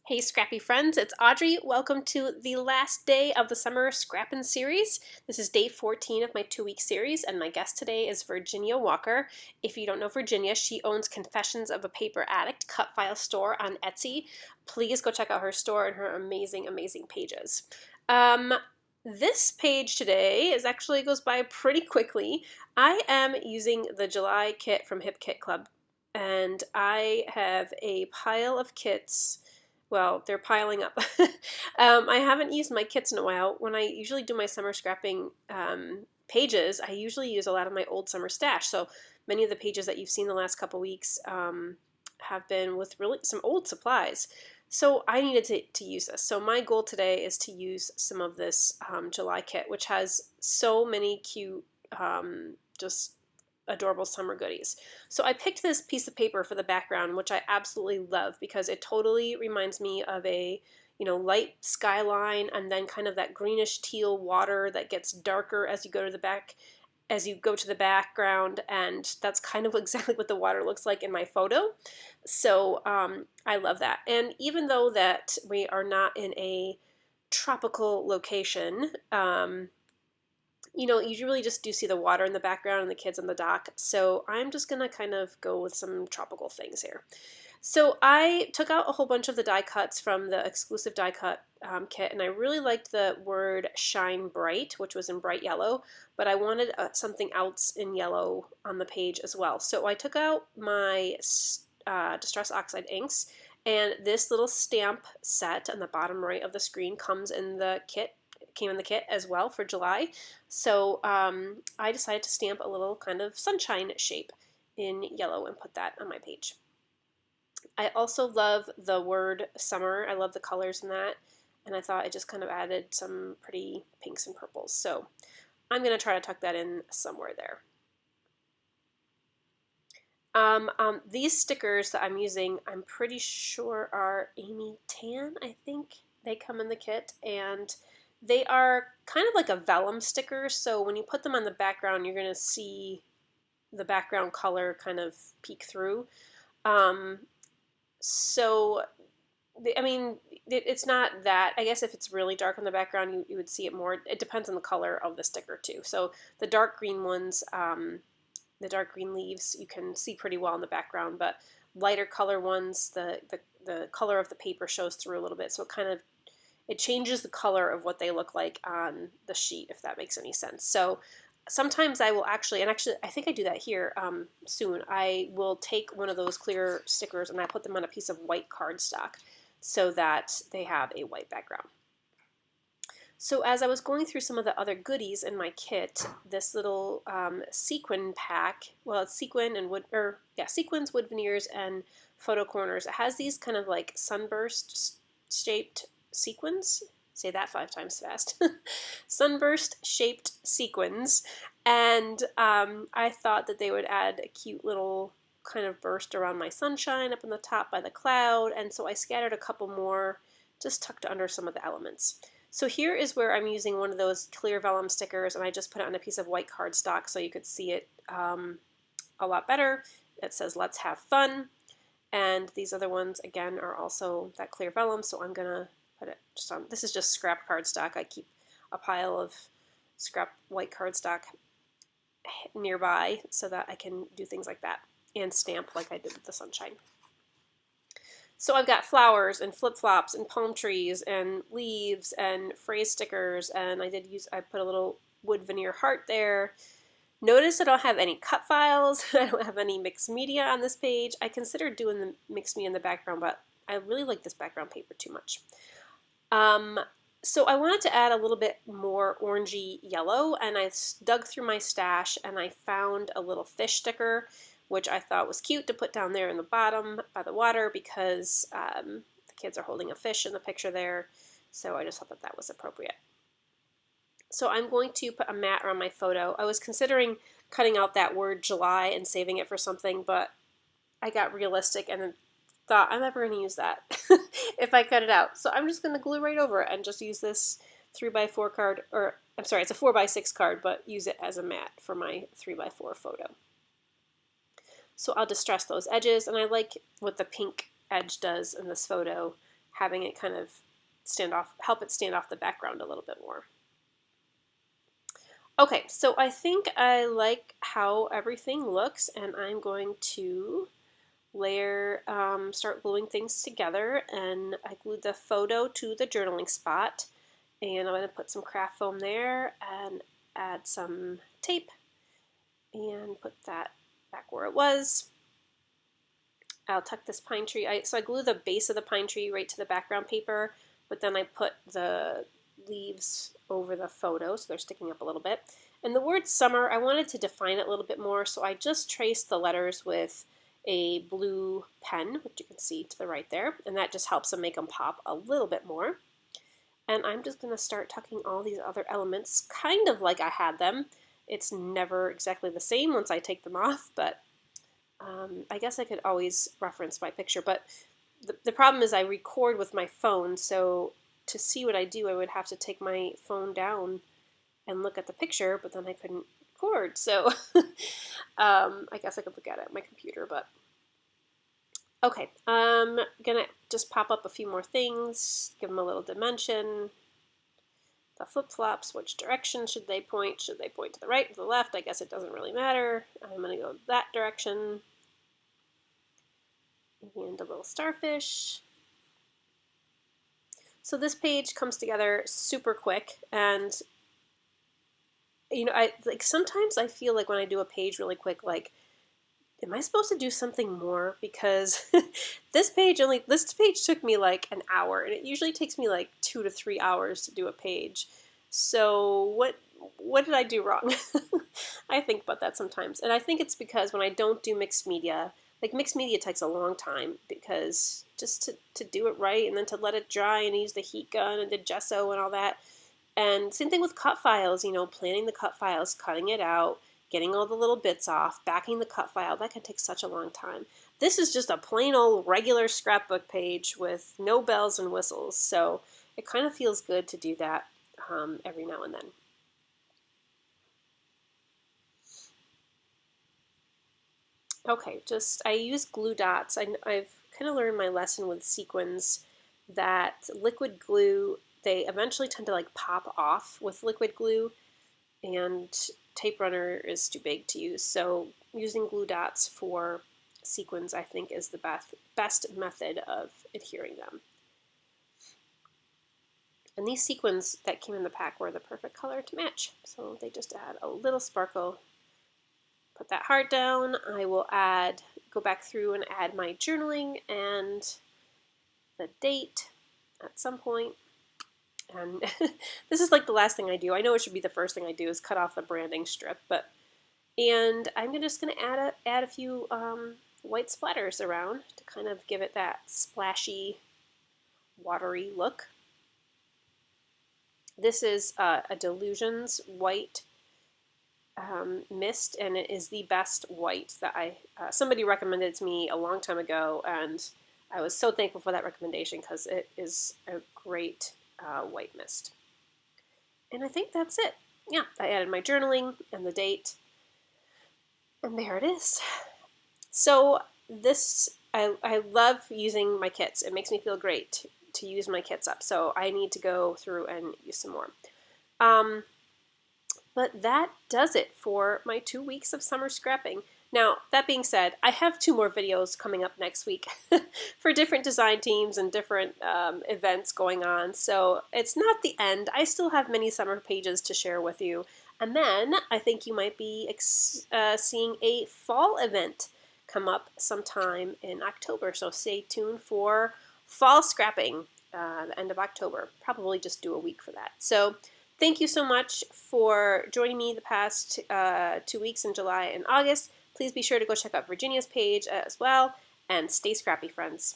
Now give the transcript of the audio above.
Hey Scrappy friends, it's Audrey. Welcome to the last day of the Summer Scrappin series. This is day 14 of my 2-week series, and my guest today is Virginia Walker. If you don't know Virginia, she owns Confessions of a Paper Addict cut file store on Etsy. Please go check out her store and her amazing, amazing pages. This page today actually goes by pretty quickly. I am using the July kit from Hip Kit Club, and I have a pile of kits. Well, they're piling up. I haven't used my kits in a while. When I usually do my summer scrapping pages, I usually use a lot of my old summer stash. So many of the pages that you've seen the last couple weeks have been with really some old supplies. So I needed to use this. So my goal today is to use some of this July kit, which has so many cute, just adorable summer goodies. So I picked this piece of paper for the background, which I absolutely love because it totally reminds me of a light skyline and then kind of that greenish teal water that gets darker as you go to the background, and that's kind of exactly what the water looks like in my photo. So I love that. And even though that we are not in a tropical location, you really just do see the water in the background and the kids on the dock. So I'm just going to kind of go with some tropical things here. So I took out a whole bunch of the die cuts from the exclusive die cut kit, and I really liked the word Shine Bright, which was in bright yellow, but I wanted something else in yellow on the page as well. So I took out my Distress Oxide inks, and this little stamp set on the bottom right of the screen comes in the kit. Came in the kit as well for July. So I decided to stamp a little kind of sunshine shape in yellow and put that on my page. I also love the word summer. I love the colors in that, and I thought it just kind of added some pretty pinks and purples. So I'm going to try to tuck that in somewhere there. These stickers that I'm using, I'm pretty sure are Amy Tan. I think they come in the kit, and they are kind of like a vellum sticker, so when you put them on the background, you're going to see the background color kind of peek through. It's not that. I guess if it's really dark on the background, you would see it more. It depends on the color of the sticker, too. So the dark green ones, the dark green leaves, you can see pretty well in the background, but lighter color ones, the color of the paper shows through a little bit, so it changes the color of what they look like on the sheet, if that makes any sense. So sometimes I will actually I think I do that here soon, I will take one of those clear stickers and I put them on a piece of white cardstock so that they have a white background. So as I was going through some of the other goodies in my kit, this little sequin pack, well, it's sequin and sequins, wood veneers, and photo corners. It has these kind of like sunburst shaped sequins. Say that 5 times fast. Sunburst shaped sequins, and I thought that they would add a cute little kind of burst around my sunshine up in the top by the cloud, and so I scattered a couple more just tucked under some of the elements. So here is where I'm using one of those clear vellum stickers, and I just put it on a piece of white cardstock so you could see it a lot better. It says "Let's have fun," and these other ones again are also that clear vellum, so I'm gonna put it just on. This is just scrap cardstock. I keep a pile of scrap white cardstock nearby so that I can do things like that and stamp like I did with the sunshine. So I've got flowers and flip-flops and palm trees and leaves and phrase stickers, and I put a little wood veneer heart there. Notice I don't have any cut files. I don't have any mixed media on this page. I considered doing the mixed media in the background, but I really like this background paper too much. So I wanted to add a little bit more orangey yellow, and I dug through my stash and I found a little fish sticker, which I thought was cute to put down there in the bottom by the water because the kids are holding a fish in the picture there, so I just thought that that was appropriate. So I'm going to put a mat around my photo. I was considering cutting out that word July and saving it for something, but I got realistic and thought I'm never going to use that if I cut it out. So I'm just going to glue right over it and just use this 3x4 card, or I'm sorry, it's a 4x6 card, but use it as a mat for my 3x4 photo. So I'll distress those edges, and I like what the pink edge does in this photo, having it kind of help it stand off the background a little bit more. Okay, so I think I like how everything looks, and I'm going to start gluing things together, and I glued the photo to the journaling spot, and I'm going to put some craft foam there and add some tape and put that back where it was. I'll tuck this pine tree. So I glue the base of the pine tree right to the background paper, but then I put the leaves over the photo so they're sticking up a little bit. And the word summer, I wanted to define it a little bit more, so I just traced the letters with a blue pen, which you can see to the right there, and that just helps them make them pop a little bit more. And I'm just going to start tucking all these other elements kind of like I had them. It's never exactly the same once I take them off, but I guess I could always reference my picture. But the problem is I record with my phone, so to see what I do, I would have to take my phone down and look at the picture, but then I couldn't record. So I guess I could look at it on my computer, but okay. I'm gonna just pop up a few more things, give them a little dimension. The flip-flops, which direction should they point? Should they point to the right or the left? I guess it doesn't really matter. I'm gonna go that direction. And a little starfish. So this page comes together super quick, and you know, sometimes I feel like when I do a page really quick, like, am I supposed to do something more? Because this page took me like an hour, and it usually takes me like 2 to 3 hours to do a page. So what did I do wrong? I think about that sometimes, and I think it's because when I don't do mixed media, like mixed media takes a long time because just to do it right and then to let it dry and use the heat gun and the gesso and all that. And same thing with cut files, you know, planning the cut files, cutting it out, getting all the little bits off, backing the cut file, that can take such a long time. This is just a plain old regular scrapbook page with no bells and whistles, so it kind of feels good to do that every now and then. Okay, I use glue dots. I've kind of learned my lesson with sequins that liquid glue, they eventually tend to like pop off with liquid glue, and tape runner is too big to use. So using glue dots for sequins, I think, is the best method of adhering them. And these sequins that came in the pack were the perfect color to match. So they just add a little sparkle. Put that heart down. I will go back through and add my journaling and the date at some point. And this is like the last thing I do. I know it should be the first thing I do is cut off the branding strip, and I'm just going to add a few white splatters around to kind of give it that splashy, watery look. This is a Delusions white mist, and it is the best white that somebody recommended to me a long time ago, and I was so thankful for that recommendation because it is a great white mist. And I think that's it. Yeah, I added my journaling and the date, and there it is. So I love using my kits. It makes me feel great to use my kits up, so I need to go through and use some more. But that does it for my 2 weeks of summer scrapping. Now, that being said, I have 2 more videos coming up next week for different design teams and different events going on. So it's not the end. I still have many summer pages to share with you. And then I think you might be seeing a fall event come up sometime in October. So stay tuned for fall scrapping, the end of October. Probably just do a week for that. So thank you so much for joining me the past 2 weeks in July and August. Please be sure to go check out Virginia's page as well, and stay scrappy, friends.